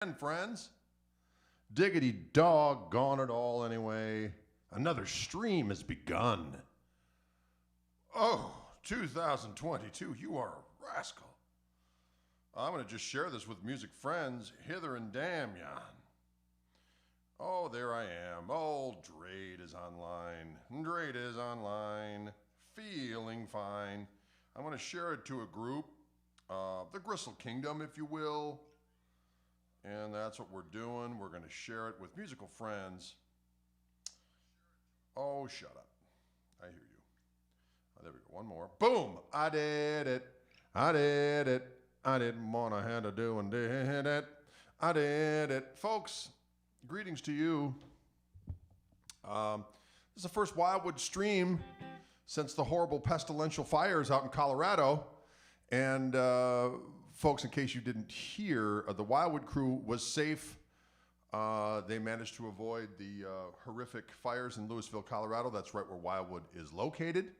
And friends, diggity doggone it all anyway. Another stream has begun. Oh, 2022, you are a rascal. I'm going to just share this with music friends hither and damn yon. Oh, there I am. Oh, Drade is online. Drade is online. Feeling fine. I'm going to share it to a group, the Gristle Kingdom, if you will. And that's what we're doing. We're going to share it with musical friends. Oh, shut up. I hear you. Oh, there we go. One more. Boom. I did it. I did it. I didn't want to have to do and did it. I did it. Folks, greetings to you. This is the first Wildwood stream since the horrible pestilential fires out in Colorado. And folks, in case you didn't hear, the Wildwood crew was safe. They managed to avoid the horrific fires in Louisville, Colorado. That's right where Wildwood is located.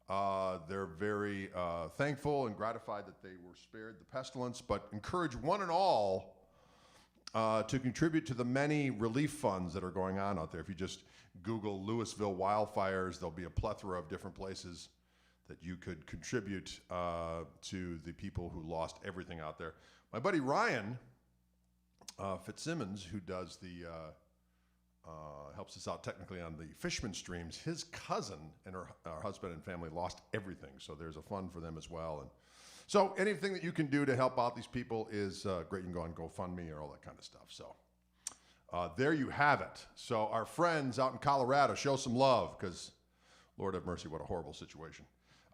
They're very thankful and gratified that they were spared the pestilence, but encourage one and all to contribute to the many relief funds that are going on out there. If you just Google Louisville wildfires, there'll be a plethora of different places that you could contribute to the people who lost everything out there. My buddy Ryan Fitzsimmons, who does the, helps us out technically on the Fishman streams, his cousin and her husband and family lost everything. So there's a fund for them as well. And so anything that you can do to help out these people is great. You can go on GoFundMe or all that kind of stuff. So there you have it. So our friends out in Colorado, show some love because Lord have mercy, what a horrible situation.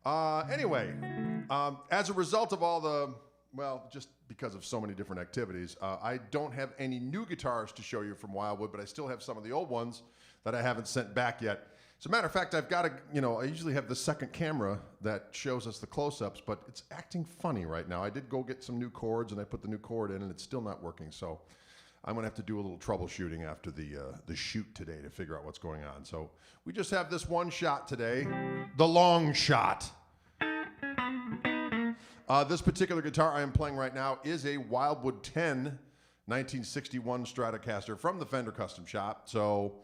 Anyway, as a result of all the, well, just because of so many different activities, I don't have any new guitars to show you from Wildwood, but I still have some of the old ones that I haven't sent back yet. As a matter of fact, I've got I usually have the second camera that shows us the close-ups, but it's acting funny right now. I did go get some new cords, and I put the new cord in, and it's still not working, so I'm going to have to do a little troubleshooting after the shoot today to figure out what's going on. So we just have this one shot today, the long shot. This particular guitar I am playing right now is a Wildwood 10 1961 Stratocaster from the Fender Custom Shop. So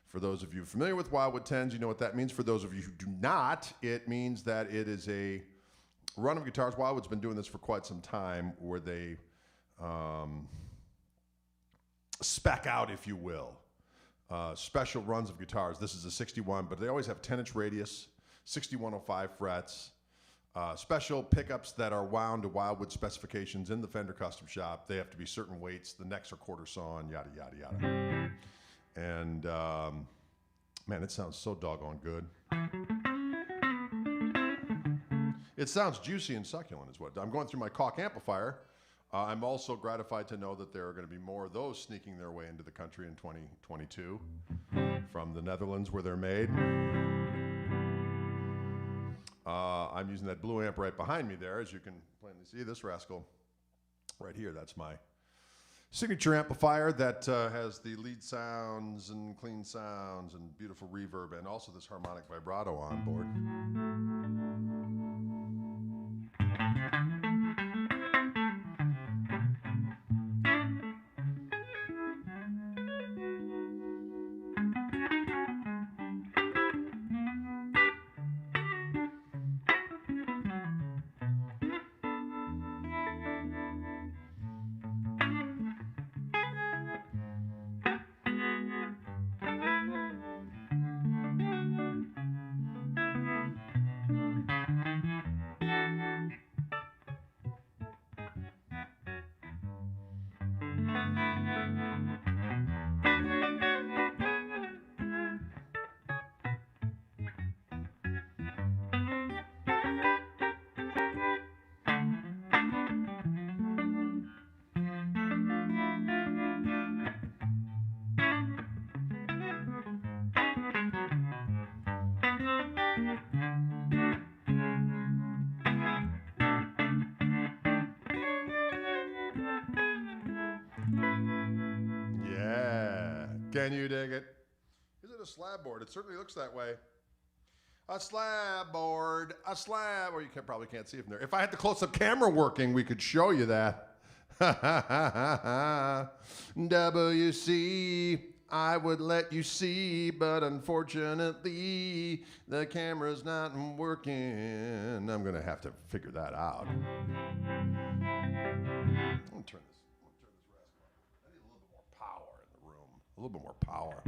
for those of you familiar with Wildwood 10s, you know what that means. For those of you who do not, it means that it is a run of guitars. Wildwood's been doing this for quite some time where they spec out, if you will, special runs of guitars. This is a 61, but they always have 10-inch radius, 6105 frets, special pickups that are wound to Wildwood specifications in the Fender Custom Shop. They have to be certain weights. The necks are quarter sawn, yada, yada, yada. And, man, it sounds so doggone good. It sounds juicy and succulent is what. I'm going through my Koch amplifier. I'm also gratified to know that there are going to be more of those sneaking their way into the country in 2022 from the Netherlands where they're made. I'm using that blue amp right behind me there, as you can plainly see. This rascal right here, that's my signature amplifier that has the lead sounds and clean sounds and beautiful reverb and also this harmonic vibrato on board. Can you dig it? Is it a slab board? It certainly looks that way. A slab board, a slab, or you probably can't see it from there. If I had the close-up camera working, we could show you that. WC, I would let you see, but unfortunately, the camera's not working. I'm going to have to figure that out. I'm going to turn this rascal up. I need a little bit more power in the room. A little bit more power.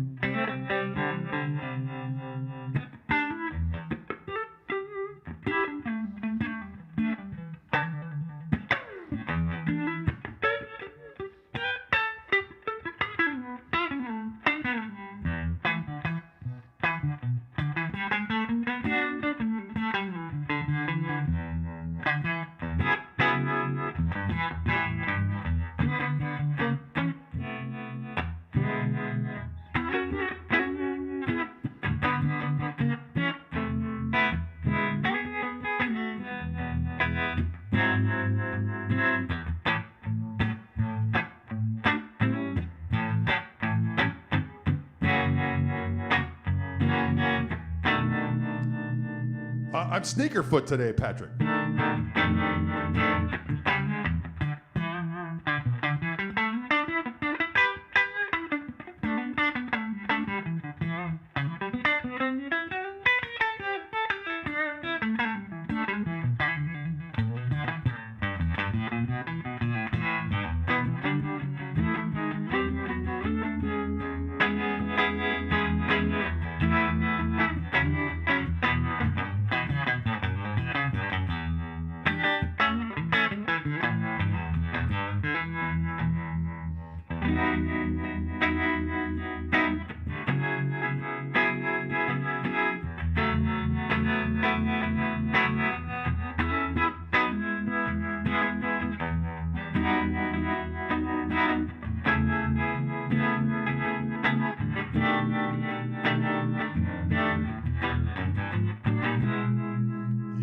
I'm sneakerfoot today, Patrick.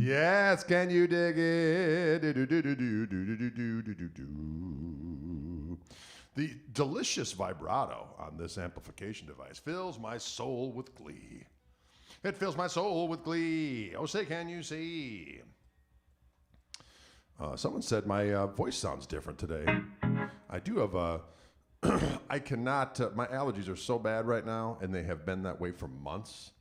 Yes, can you dig it? The delicious vibrato on this amplification device fills my soul with glee. It fills my soul with glee. Oh, say, can you see? Someone said my voice sounds different today. I do have a... I cannot... my allergies are so bad right now, and they have been that way for months.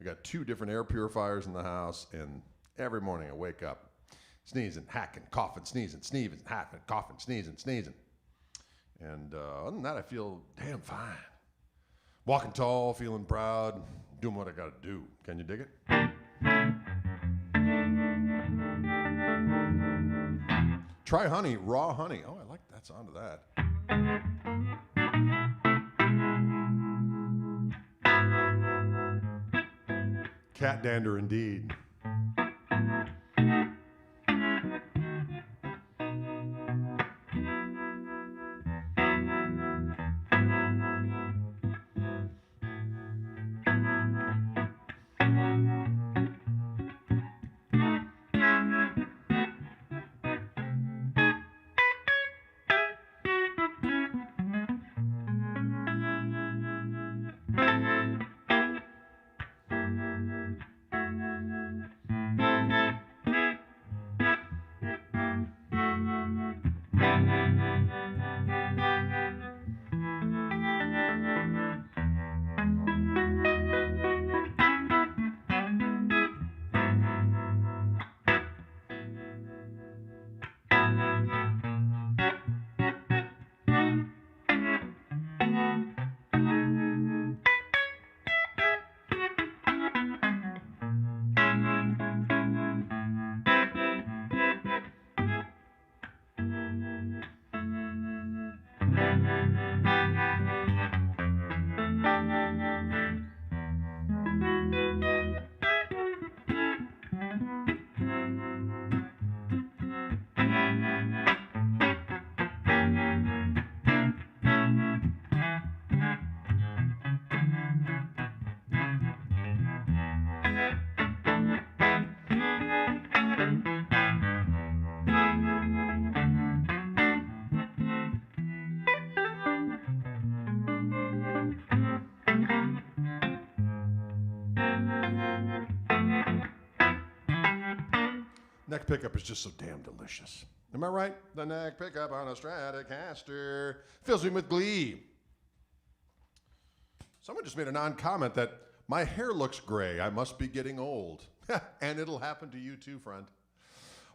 We got 2 different air purifiers in the house, and every morning I wake up sneezing, hacking, coughing, sneezing, hacking, coughing, sneezing. And other than that, I feel damn fine. Walking tall, feeling proud, doing what I got to do. Can you dig it? Try honey, raw honey. Oh, I like that sound of that. Cat dander indeed. Neck pickup is just so damn delicious. Am I right? The neck pickup on a stratocaster fills me with glee. Someone just made a non-comment that my hair looks gray. I must be getting old. And it'll happen to you too, friend.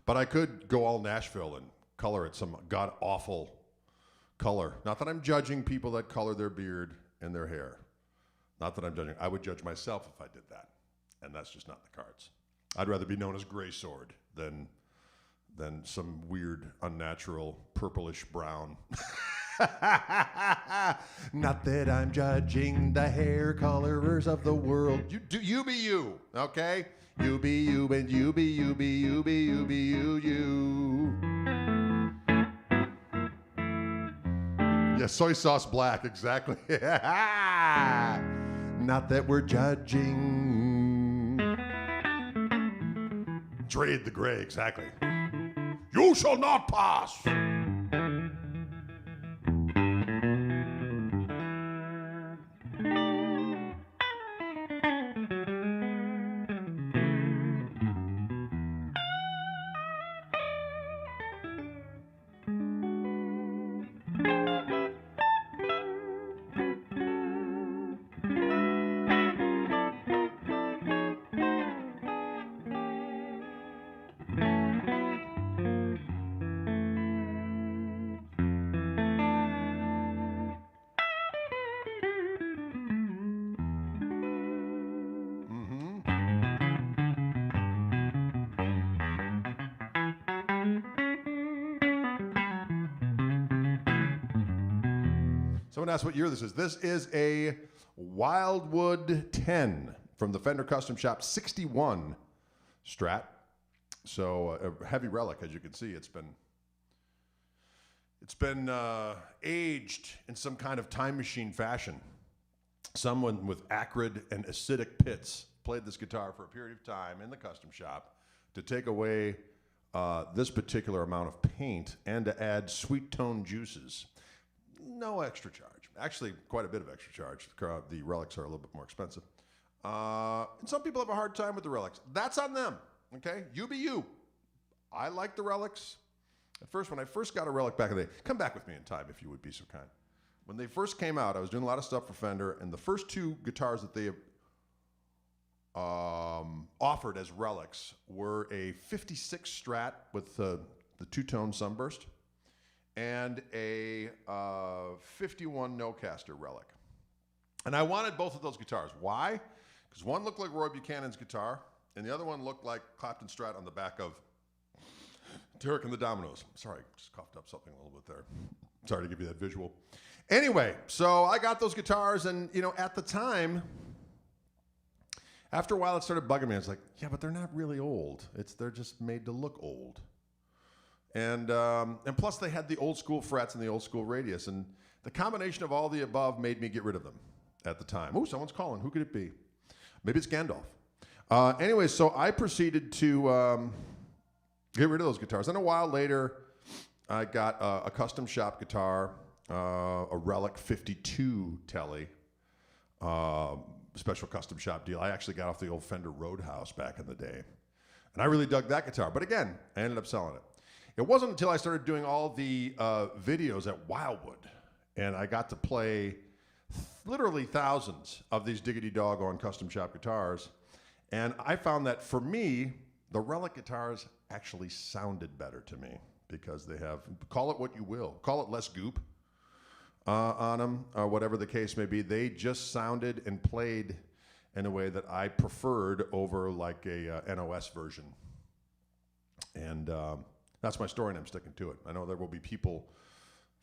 But I could go all Nashville and color it some god-awful color. Not that I'm judging people that color their beard and their hair. Not that I'm judging. I would judge myself if I did that. And that's just not in the cards. I'd rather be known as Gray Sword than some weird, unnatural, purplish brown. Not that I'm judging the hair colorers of the world. You be you, okay? You be you, and you be you, be you, be you, be you. Yeah, soy sauce black, exactly. Not that we're judging. Trade the gray, exactly. You shall not pass. Someone asked what year this is. This is a Wildwood 10 from the Fender Custom Shop 61 Strat. So a heavy relic, as you can see. It's been aged in some kind of time machine fashion. Someone with acrid and acidic pits played this guitar for a period of time in the custom shop to take away this particular amount of paint and to add sweet tone juices. No extra charge. Actually, quite a bit of extra charge. The relics are a little bit more expensive. And some people have a hard time with the relics. That's on them, okay? You be you. I like the relics. At first, when I first got a relic back in the day, come back with me in time if you would be so kind. When they first came out, I was doing a lot of stuff for Fender, and the first two guitars that they offered as relics were a 56 Strat with the two-tone sunburst, and a 51 no-caster relic. And I wanted both of those guitars. Why? Because one looked like Roy Buchanan's guitar, and the other one looked like Clapton Strat on the back of Derek and the Dominoes. Sorry, just coughed up something a little bit there. Sorry to give you that visual. Anyway, so I got those guitars, and at the time, after a while it started bugging me. I was like, yeah, but they're not really old. They're just made to look old. And plus they had the old school frets and the old school radius, and the combination of all the above made me get rid of them at the time. Oh, someone's calling. Who could it be? Maybe it's Gandalf. Anyway, so I proceeded to get rid of those guitars. Then a while later, I got a custom shop guitar, a Relic 52 Telly, special custom shop deal. I actually got off the old Fender Roadhouse back in the day. And I really dug that guitar. But again, I ended up selling it. It wasn't until I started doing all the videos at Wildwood, and I got to play literally thousands of these diggity doggone custom shop guitars, and I found that for me, the Relic guitars actually sounded better to me because they have, call it what you will, call it less goop on them, or whatever the case may be. They just sounded and played in a way that I preferred over like a NOS version. And that's my story, and I'm sticking to it. I know there will be people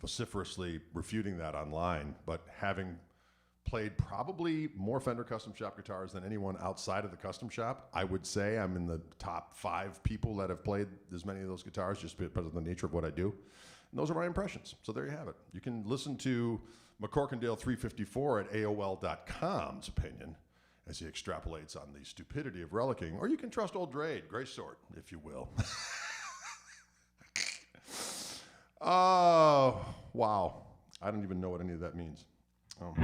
vociferously refuting that online, but having played probably more Fender custom shop guitars than anyone outside of the custom shop, I would say I'm in the top 5 people that have played as many of those guitars just because of the nature of what I do. And those are my impressions. So there you have it. You can listen to McCorkindale 354 at AOL.com's opinion as he extrapolates on the stupidity of relicking, or you can trust old Dre, Gray Sword, if you will. Oh, wow. I don't even know what any of that means. Oh.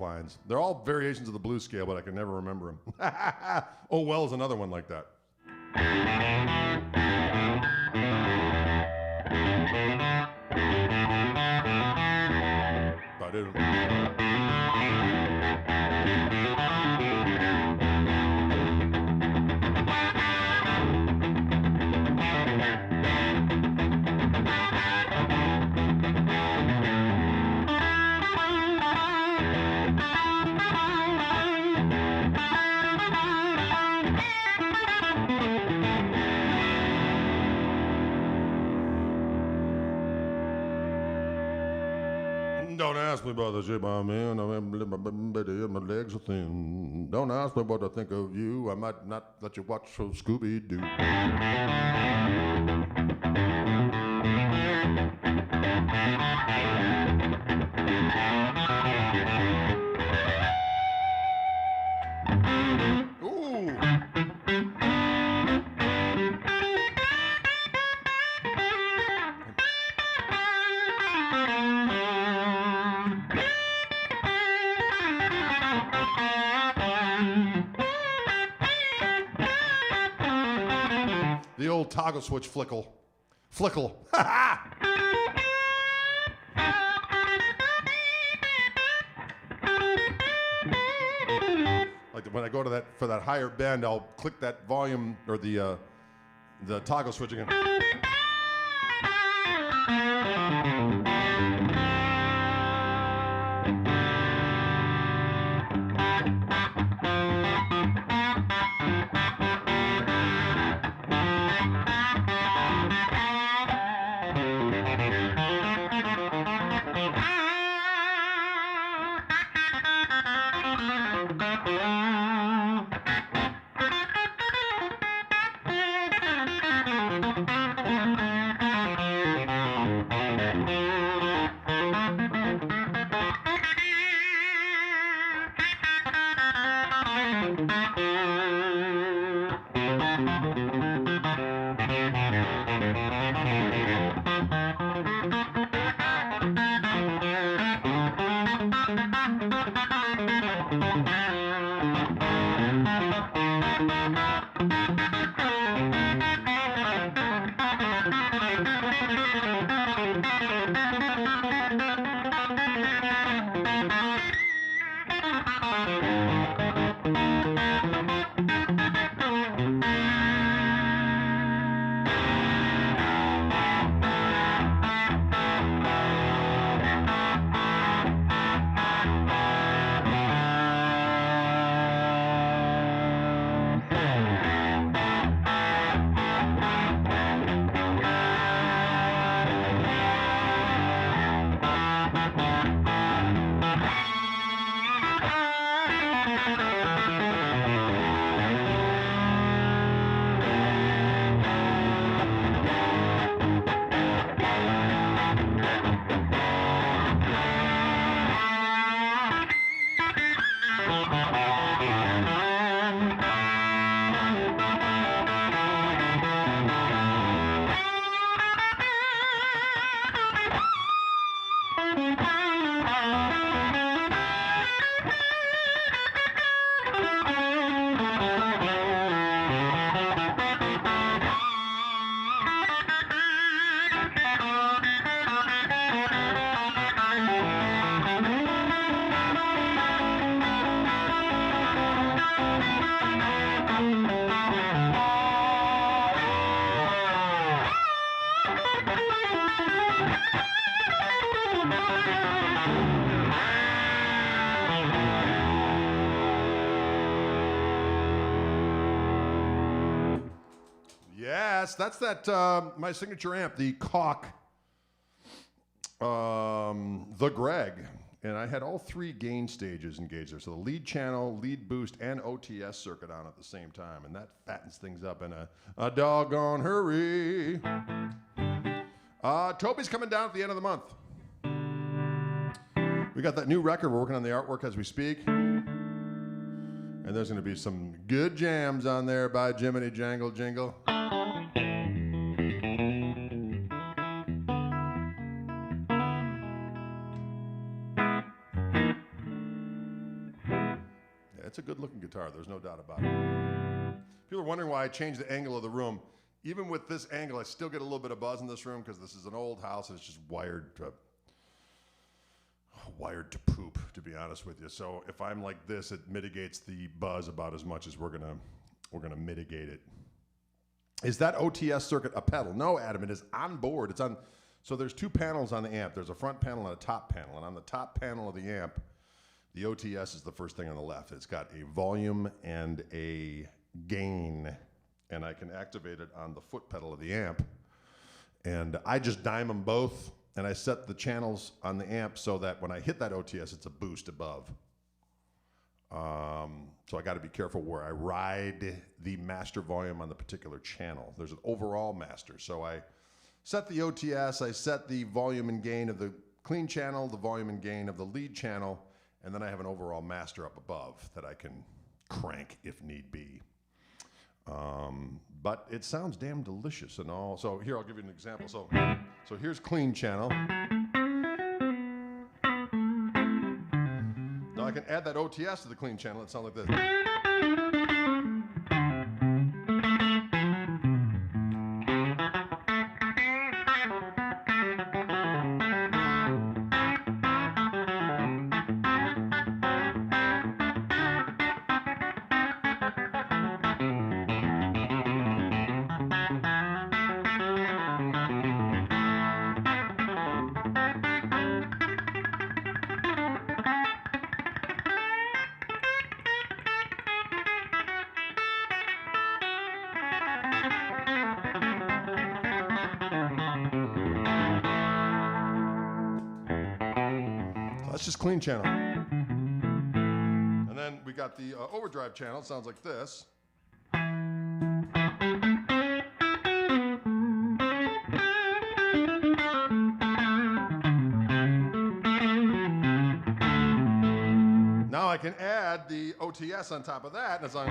lines. They're all variations of the blues scale, but I can never remember them. Oh, well is another one like that. But it, don't ask me about the shape I'm in. My legs are thin. Don't ask me what I think of you. I might not let you watch Scooby-Doo. The old toggle switch flickle. Flickle. Ha ha! Like when I go to that for that higher bend, I'll click that volume or the toggle switch again. That's that my signature amp, the Koch, the Greg, and I had all three gain stages engaged there. So the lead channel, lead boost, and OTS circuit on at the same time, and that fattens things up in a doggone hurry. Toby's coming down at the end of the month. We got that new record. We're working on the artwork as we speak. And there's going to be some good jams on there by Jiminy Jangle Jingle. It's a good-looking guitar. There's no doubt about it. People are wondering why I changed the angle of the room. Even with this angle, I still get a little bit of buzz in this room because this is an old house and it's just wired to poop, to be honest with you. So if I'm like this, it mitigates the buzz about as much as we're gonna mitigate it. Is that OTS circuit a pedal? No, Adam, it is on board. It's on. So there's two panels on the amp. There's a front panel and a top panel. And on the top panel of the amp, the OTS is the first thing on the left. It's got a volume and a gain, and I can activate it on the foot pedal of the amp. And I just dime them both, and I set the channels on the amp so that when I hit that OTS, it's a boost above. So I got to be careful where I ride the master volume on the particular channel. There's an overall master. So I set the OTS, I set the volume and gain of the clean channel, the volume and gain of the lead channel, and then I have an overall master up above that I can crank if need be. But it sounds damn delicious and all. So here, I'll give you an example. So here's clean channel. Now I can add that OTS to the clean channel. It sounds like this. That's just clean channel. And then we got the overdrive channel. It sounds like this. Now I can add the OTS on top of that, and it's on.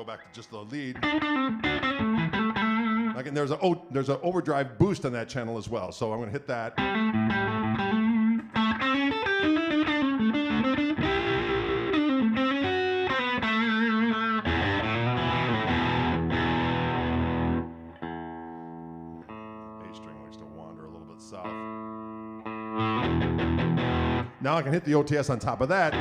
Back to just the lead. Like, and there's an overdrive boost on that channel as well. So I'm going to hit that. A string likes to wander a little bit south. Now I can hit the OTS on top of that.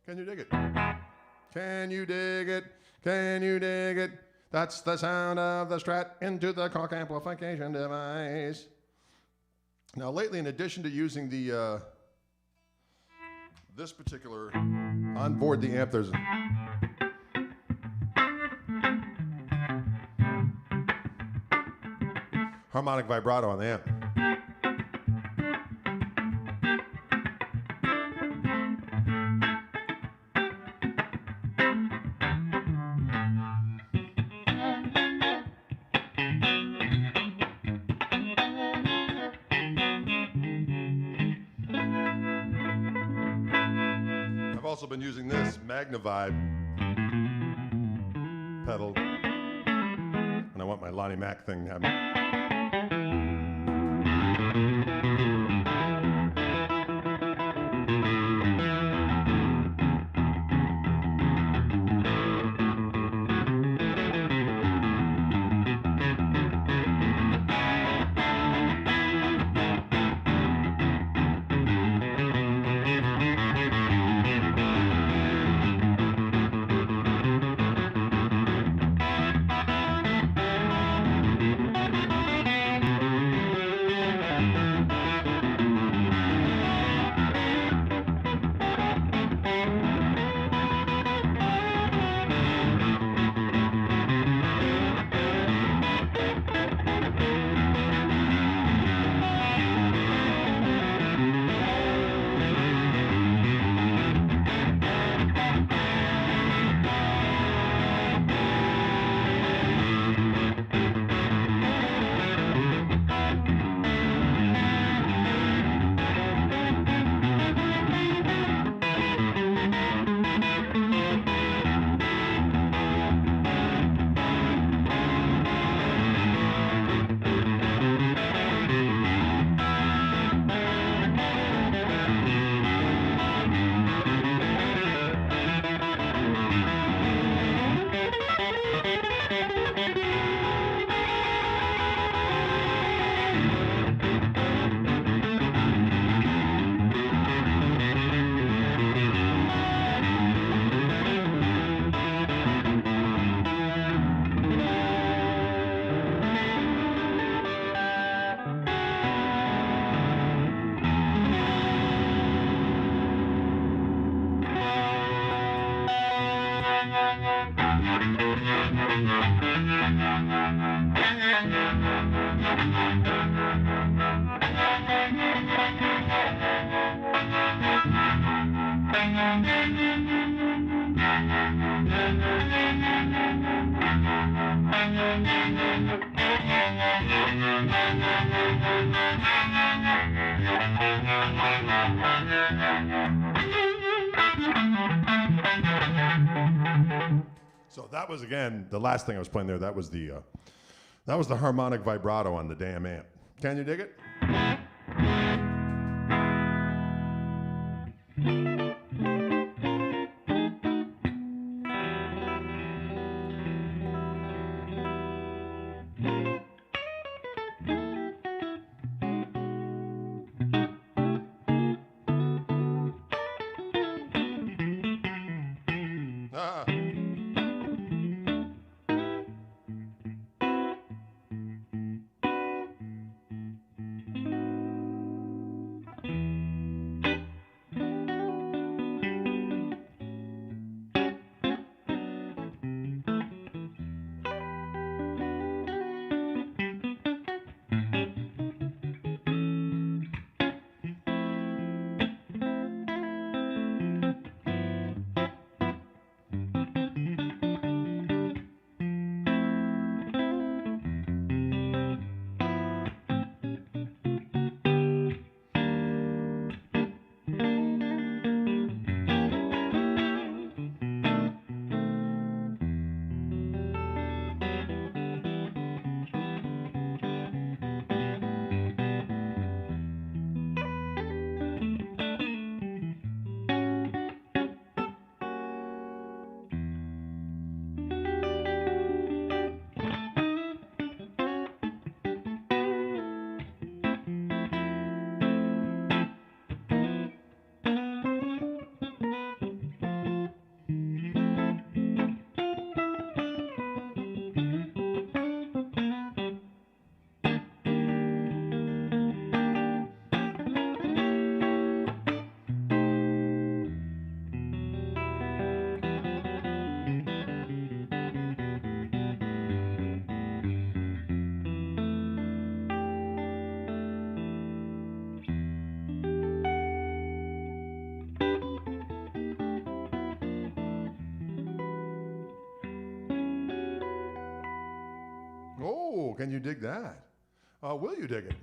Can you dig it? Can you dig it? Can you dig it? That's the sound of the Strat into the Koch amplification device. Now, lately, in addition to using the this particular on board the amp, there's harmonic vibrato on the amp. I've also been using this Magnavibe pedal, and I want my Lonnie Mac thing happening. So that was, again, the last thing I was playing there. That was the harmonic vibrato on the damn amp. Can you dig it? Ah. Oh, can you dig that? Will you dig it?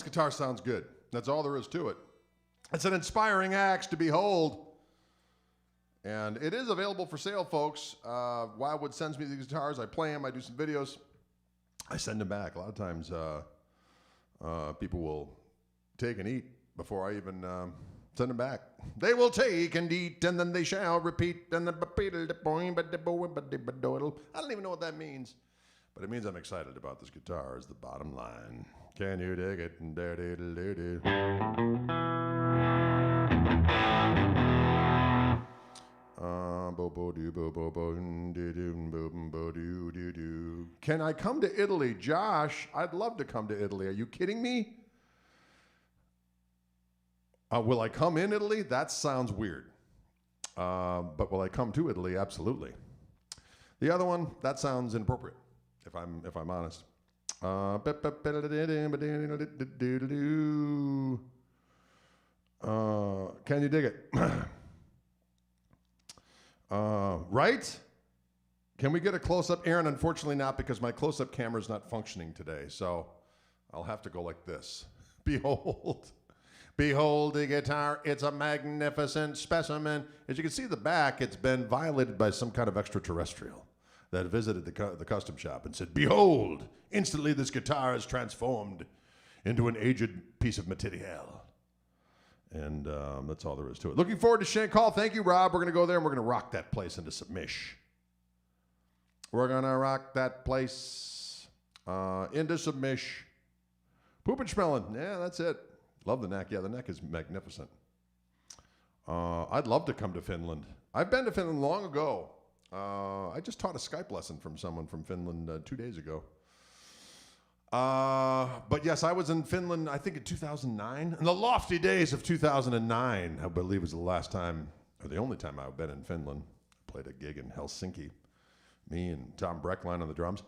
Guitar sounds good. That's all there is to it. It's an inspiring axe to behold. And it is available for sale, folks. Wildwood sends me these guitars. I play them. I do some videos. I send them back. A lot of times people will take and eat before I even send them back. They will take and eat, and then they shall repeat. And I don't even know what that means. But it means I'm excited about this guitar is the bottom line. Can you dig it? Can I come to Italy? Josh, I'd love to come to Italy. Are you kidding me? Will I come in Italy? That sounds weird. But will I come to Italy? Absolutely. The other one, that sounds inappropriate, if I'm honest. Can you dig it? Right? Can we get a close-up? Aaron, unfortunately not, because my close-up camera is not functioning today, so I'll have to go like this. Behold. Behold the guitar, it's a magnificent specimen. As you can see the back, it's been violated by some kind of extraterrestrial that visited the custom shop and said, behold, instantly this guitar is transformed into an aged piece of material. And that's all there is to it. Looking forward to Shank Hall. Thank you, Rob. We're going to go there and we're going to rock that place into submish. We're going to rock that place into submish. Poopin' Schmelling. Yeah, that's it. Love the neck. Yeah, the neck is magnificent. I'd love to come to Finland. I've been to Finland long ago. I just taught a Skype lesson from someone from Finland 2 days ago. But yes, I was in Finland, I think in 2009. In the lofty days of 2009, I believe was the last time, or the only time I've been in Finland. I played a gig in Helsinki. Me and Tom Breckline on the drums.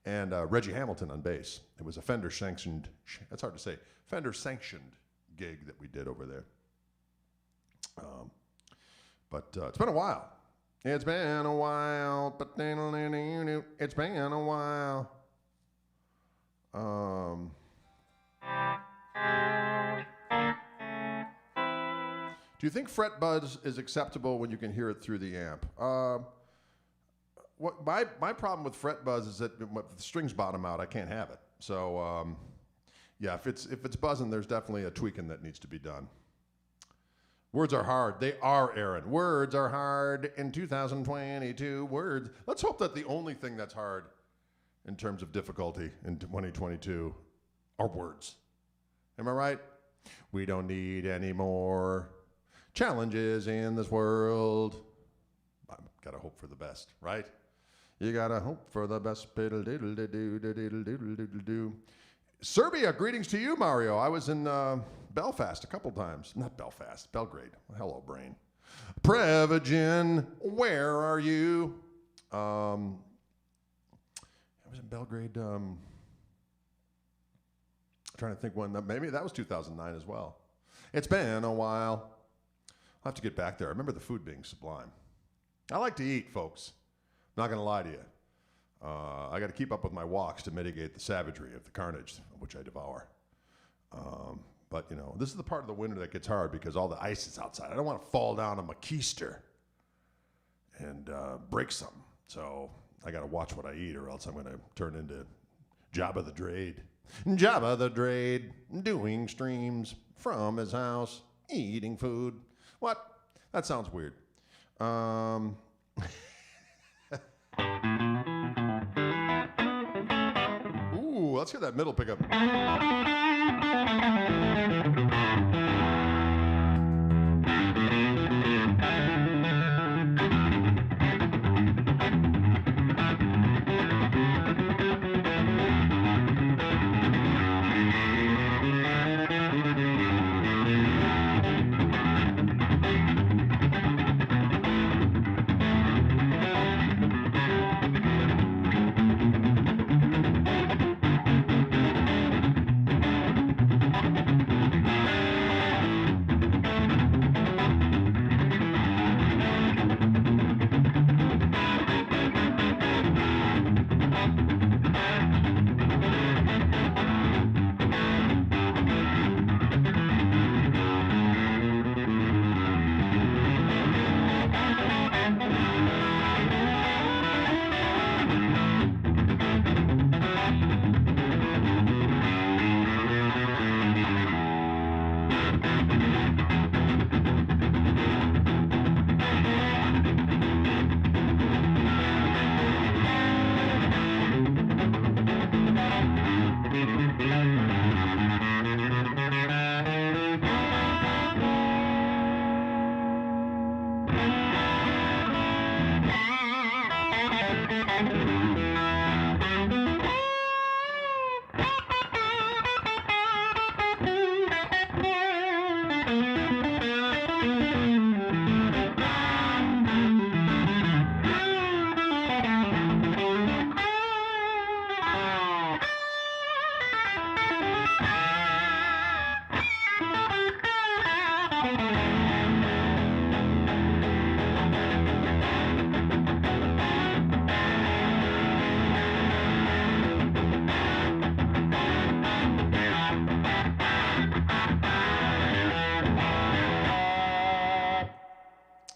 And Reggie Hamilton on bass. It was a Fender sanctioned, that's hard to say, Fender sanctioned gig that we did over there. But it's been a while. It's been a while, but it's been a while. Do you think fret buzz is acceptable when you can hear it through the amp? What my problem with fret buzz is that if the strings bottom out, I can't have it. So yeah, if it's buzzing, there's definitely a tweaking that needs to be done. Words are hard. They are, Aaron. Words are hard in 2022. Words. Let's hope that the only thing that's hard in terms of difficulty in 2022 are words. Am I right? We don't need any more challenges in this world. I've got to hope for the best, right? You got to hope for the best. Serbia, greetings to you, Mario. I was in Belfast a couple times. Not Belfast, Belgrade. Hello, brain. Prevagen, where are you? I was in Belgrade. I'm trying to think when. Maybe that was 2009 as well. It's been a while. I'll have to get back there. I remember the food being sublime. I like to eat, folks. Not going to lie to you. I got to keep up with my walks to mitigate the savagery of the carnage, which I devour. But, you know, this is the part of the winter that gets hard because all the ice is outside. I don't want to fall down a McKeister and break something. So I got to watch what I eat or else I'm going to turn into Jabba the Drade. Jabba the Drade, doing streams from his house, eating food. What? That sounds weird. Ooh, let's hear that middle pickup.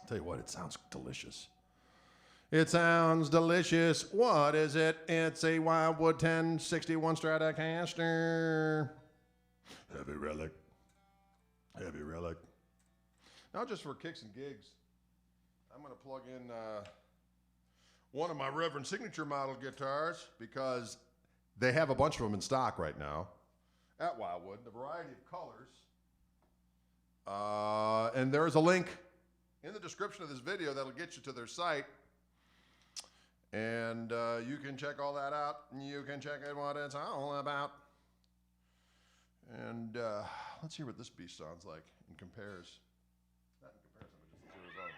Tell you what, it sounds delicious. It sounds delicious. What is it? It's a Wildwood 1061 Stratocaster. Heavy Relic. Heavy Relic. Now just for kicks and gigs, I'm going to plug in one of my Reverend signature model guitars because they have a bunch of them in stock right now at Wildwood, a variety of colors. And there is a link in the description of this video that'll get you to their site. And you can check all that out. You can check out what it's all about. And let's hear what this beast sounds like in compares. Not in comparison, but just let's hear his own.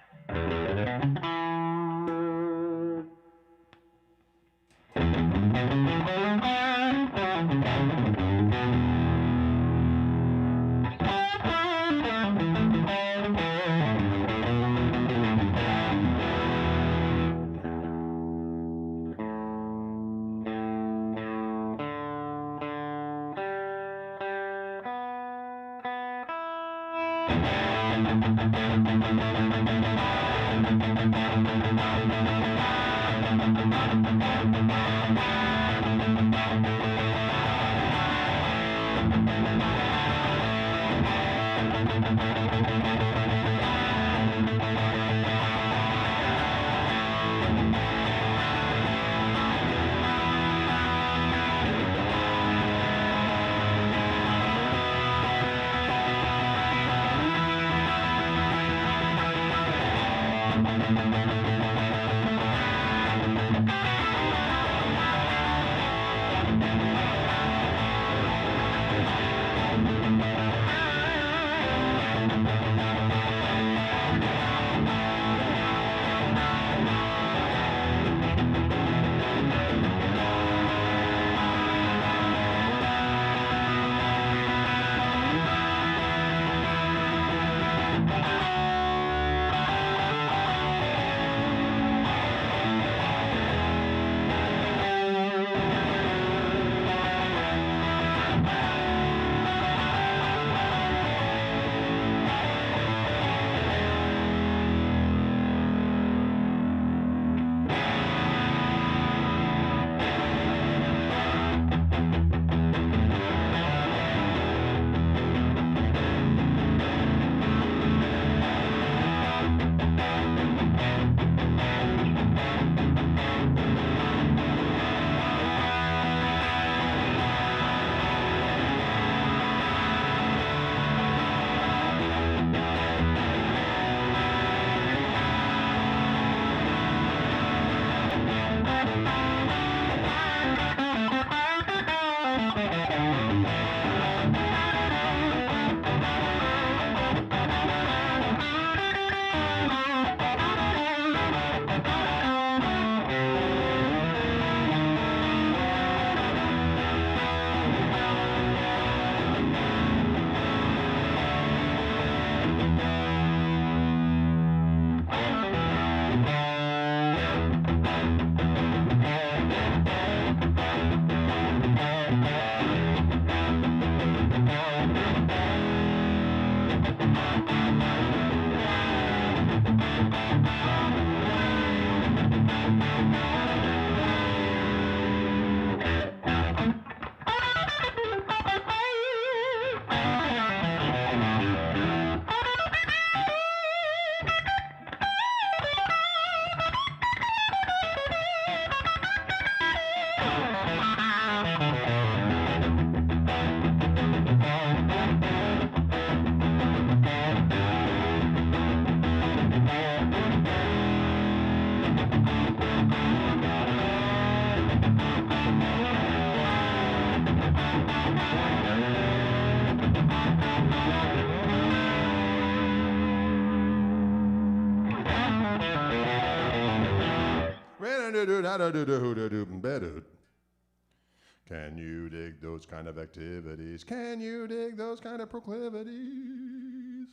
Can you dig those kind of activities? Can you dig those kind of proclivities?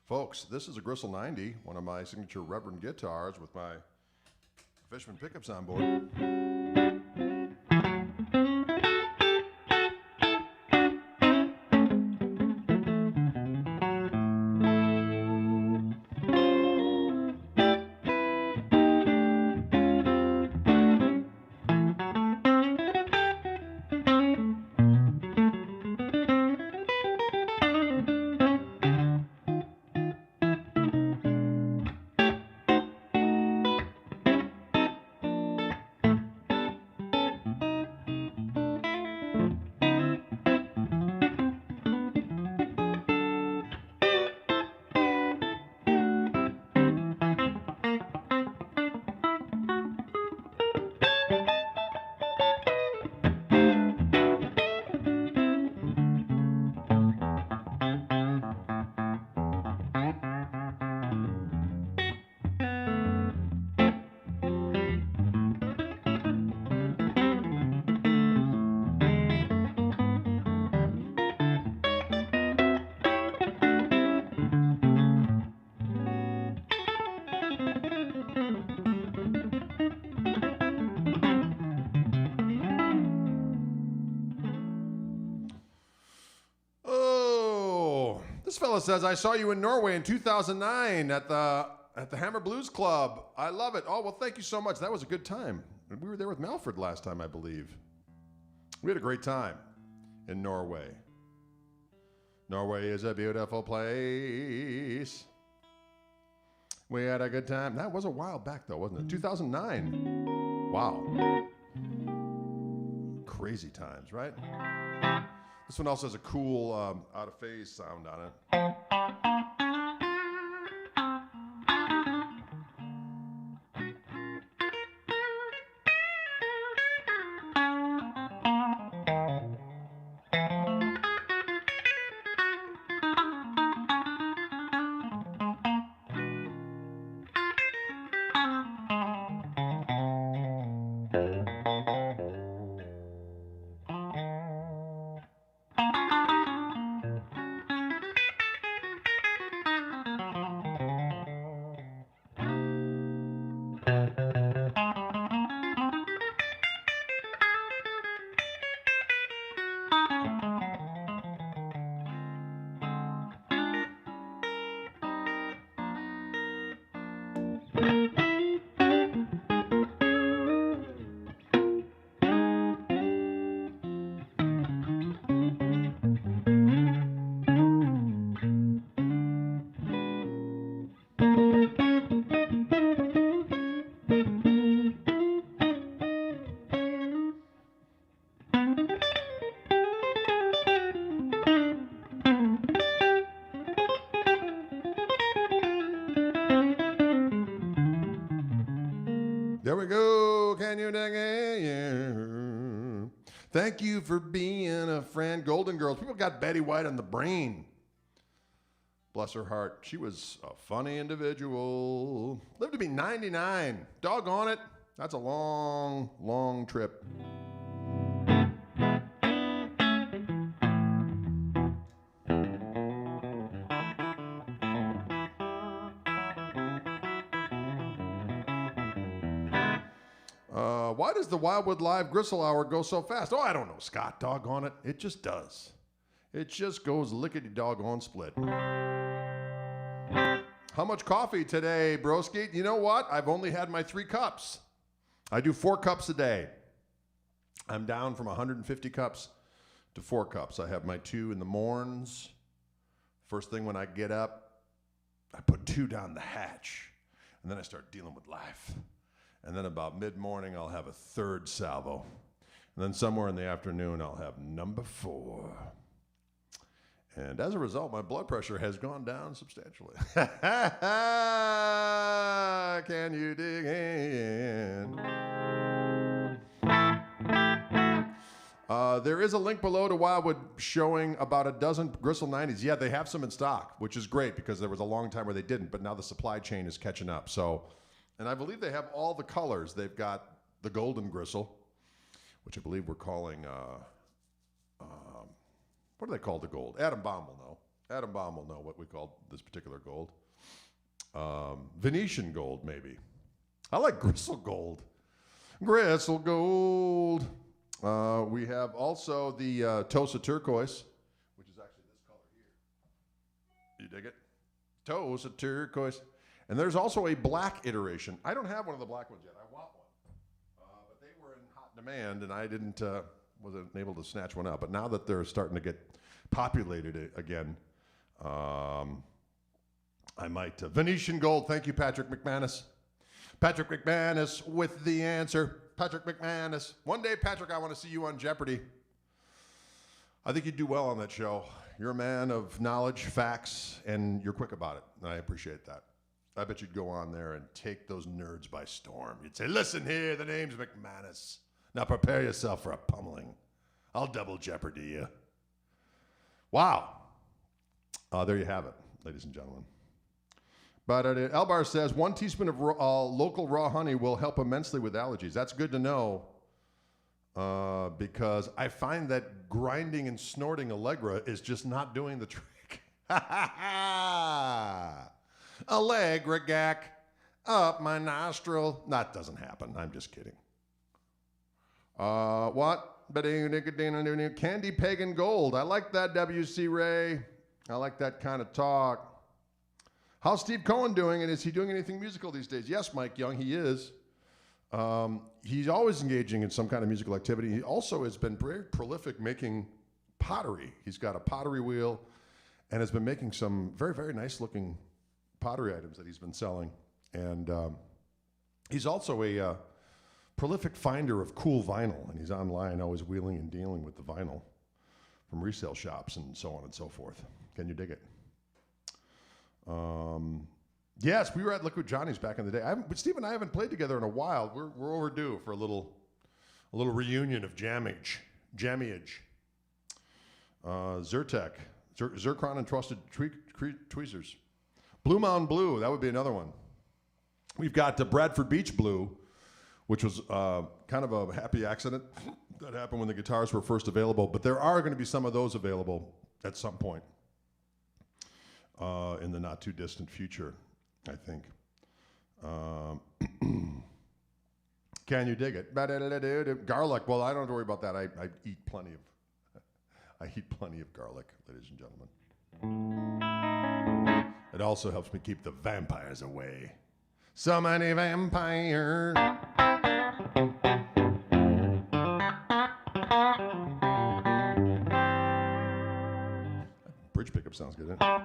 Folks, this is a Gristle 90, one of my signature Reverend guitars with my Fishman pickups on board. Priscilla says, I saw you in Norway in 2009 at the Hammer Blues Club. I love it. Oh, well, thank you so much. That was a good time. We were there with Malford last time, I believe. We had a great time in Norway. Norway is a beautiful place. We had a good time. That was a while back, though, wasn't it? 2009. Wow. Crazy times, right? This one also has a cool out-of-phase sound on it. There we go. Can you dig it? Yeah. Thank you for being a friend. Golden Girls. People got Betty White on the brain. Bless her heart. She was a funny individual. Lived to be 99. Doggone it. That's a long, long trip. Why does the Wildwood Live Gristle Hour go so fast? Oh, I don't know, Scott. Doggone it. It just does. It just goes lickety-doggone split. How much coffee today, broski? You know what? I've only had my 3 cups. I do 4 cups a day. I'm down from 150 cups to 4 cups. I have my 2 in the morns. First thing when I get up, I put 2 down the hatch. And then I start dealing with life. And then about mid-morning, I'll have a 3rd salvo. And then somewhere in the afternoon, I'll have number 4. And as a result, my blood pressure has gone down substantially. Can you dig in? There is a link below to Wildwood showing about a dozen Gristle 90s. Yeah, they have some in stock, which is great because there was a long time where they didn't, but now the supply chain is catching up. So, and I believe they have all the colors. They've got the golden Gristle, which I believe we're calling, what do they call the gold? Adam Baum will know. Adam Baum will know what we call this particular gold. Venetian gold, maybe. I like Gristle gold. Gristle gold. We have also the Tosa turquoise, which is actually this color here. You dig it? Tosa turquoise. And there's also a black iteration. I don't have one of the black ones yet. I want one. But they were in hot demand, and I wasn't able to snatch one up. But now that they're starting to get populated again, I might. Venetian gold. Thank you, Patrick McManus. Patrick McManus with the answer. Patrick McManus. One day, Patrick, I want to see you on Jeopardy. I think you'd do well on that show. You're a man of knowledge, facts, and you're quick about it. And I appreciate that. I bet you'd go on there and take those nerds by storm. You'd say, listen here, the name's McManus. Now prepare yourself for a pummeling. I'll double Jeopardy you. Wow. There you have it, ladies and gentlemen. But Elbar says, 1 teaspoon of local raw honey will help immensely with allergies. That's good to know because I find that grinding and snorting Allegra is just not doing the trick. Allegra gack up my nostril. That doesn't happen. I'm just kidding. What? Candy Pagan Gold. I like that, W.C. Ray. I like that kind of talk. How's Steve Cohen doing, and is he doing anything musical these days? Yes, Mike Young, he is. He's always engaging in some kind of musical activity. He also has been very prolific making pottery. He's got a pottery wheel and has been making some very, very nice looking pottery items that he's been selling. And he's also a prolific finder of cool vinyl, and he's online always wheeling and dealing with the vinyl from resale shops and so on and so forth. Can you dig it? Yes, we were at Liquid Johnny's back in the day. But Steve and I haven't played together in a while. We're overdue for a little reunion of jammage. Zyrtec, Zircon and Trusted Tweezers. Blue Mountain Blue, that would be another one. We've got the Bradford Beach Blue, which was kind of a happy accident that happened when the guitars were first available. But there are going to be some of those available at some point in the not too distant future, I think. Can you dig it? Garlic. Well, I don't have to worry about that. I eat plenty of garlic, ladies and gentlemen. It also helps me keep the vampires away. So many vampires. Bridge pickup sounds good, huh?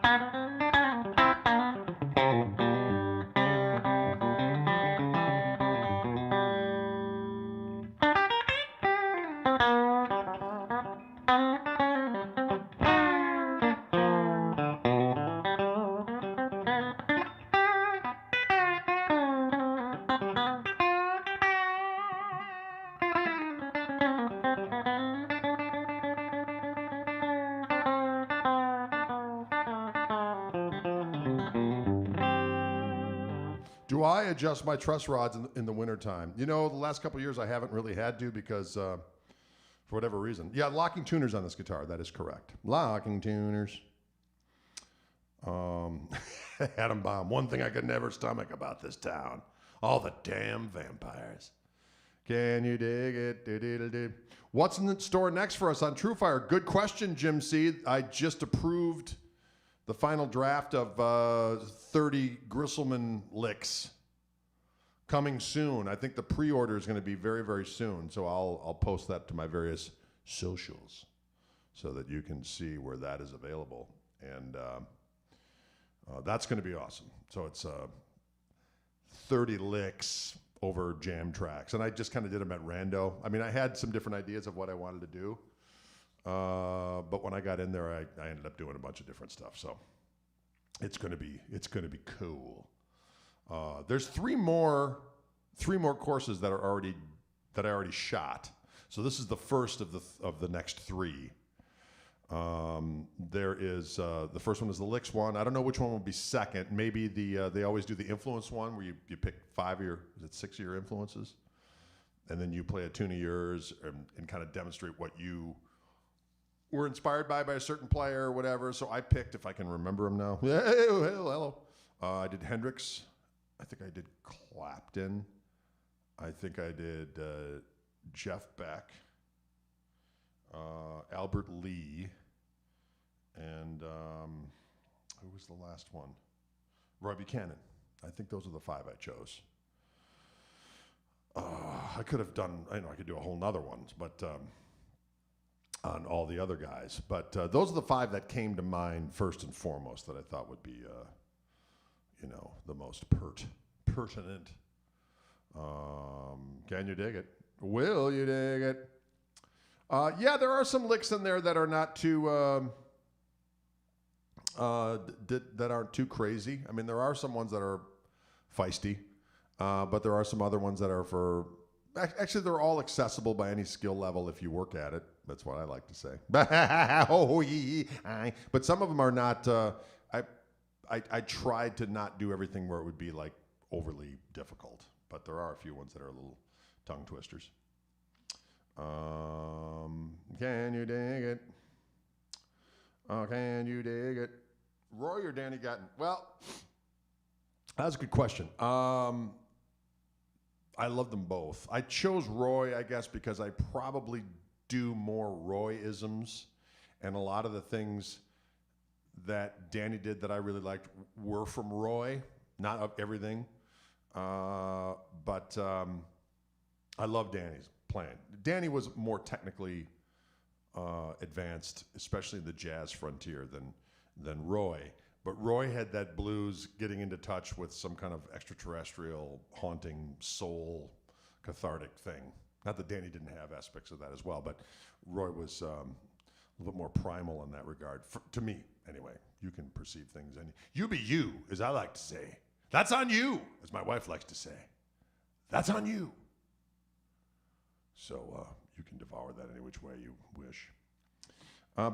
Do I adjust my truss rods in the wintertime? You know, the last couple of years I haven't really had to because for whatever reason. Yeah, locking tuners on this guitar, that is correct. Locking tuners. Adam Bomb, one thing I could never stomach about this town. All the damn vampires. Can you dig it? What's in the store next for us on TrueFire? Good question, Jim C. I just approved the final draft of 30 Grisselman licks coming soon. I think the pre-order is going to be very, very soon. So I'll post that to my various socials so that you can see where that is available. And that's going to be awesome. So it's 30 licks over jam tracks. And I just kind of did them at rando. I mean, I had some different ideas of what I wanted to do. But when I got in there, I ended up doing a bunch of different stuff. So it's gonna be cool. There's three more courses that I already shot. So this is the first of the next three. There is the first one is the licks one. I don't know which one will be second. Maybe they always do the influence one where you pick 6 of your influences, and then you play a tune of yours and kind of demonstrate what you were inspired by a certain player or whatever. So I picked, if I can remember him now. Hello. I did Hendrix. I think I did Clapton. I think I did Jeff Beck, Albert Lee, and who was the last one? Roy Buchanan. I think those are the 5 I chose. I could have done, I could do a whole nother ones, but on all the other guys. But those are the 5 that came to mind first and foremost that I thought would be, the most pertinent. Can you dig it? Will you dig it? Yeah, there are some licks in there that are not too, that aren't too crazy. I mean, there are some ones that are feisty, but there are some other ones that are for, actually, they're all accessible by any skill level if you work at it. That's what I like to say. But some of them are not, I tried to not do everything where it would be like overly difficult, but there are a few ones that are a little tongue twisters. Can you dig it? Oh, can you dig it? Roy or Danny Gatton? Well, that's a good question. I love them both. I chose Roy, I guess, because I probably do more Roy-isms, and a lot of the things that Danny did that I really liked were from Roy, not of everything, but I love Danny's playing. Danny was more technically advanced, especially in the jazz frontier, than Roy. But Roy had that blues getting into touch with some kind of extraterrestrial, haunting, soul, cathartic thing. Not that Danny didn't have aspects of that as well, but Roy was a little bit more primal in that regard, to me, anyway. You can perceive things, and you be you, as I like to say. That's on you, as my wife likes to say. That's on you. So you can devour that any which way you wish. You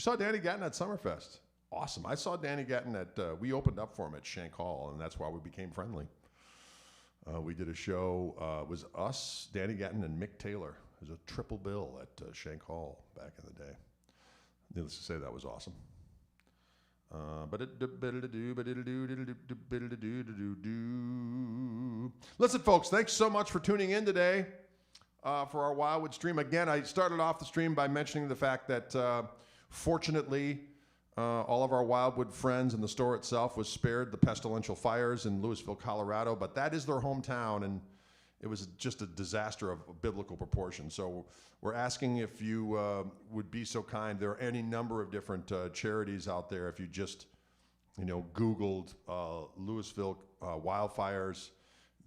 saw Danny Gatton at Summerfest. Awesome. I saw Danny Gatton we opened up for him at Shank Hall, and that's why we became friendly. We did a show, it was us, Danny Gatton, and Mick Taylor. It was a triple bill at Shank Hall back in the day. Needless to say, that was awesome. Listen, folks, thanks so much for tuning in today for our Wildwood stream. Again, I started off the stream by mentioning the fact that fortunately all of our Wildwood friends and the store itself was spared the pestilential fires in Louisville, Colorado, but that is their hometown, and it was just a disaster of biblical proportions. So we're asking if you would be so kind. There are any number of different charities out there. If you just, Googled Louisville wildfires,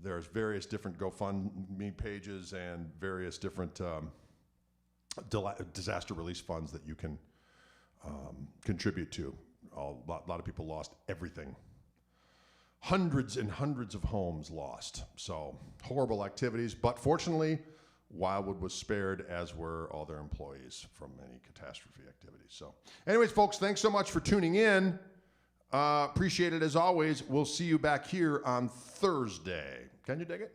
there's various different GoFundMe pages and various different disaster release funds that you can contribute to. A lot of people lost everything. Hundreds and hundreds of homes lost. So horrible activities, but fortunately, Wildwood was spared, as were all their employees, from any catastrophe activities. So anyways, folks, thanks so much for tuning in. Appreciate it as always. We'll see you back here on Thursday. Can you dig it?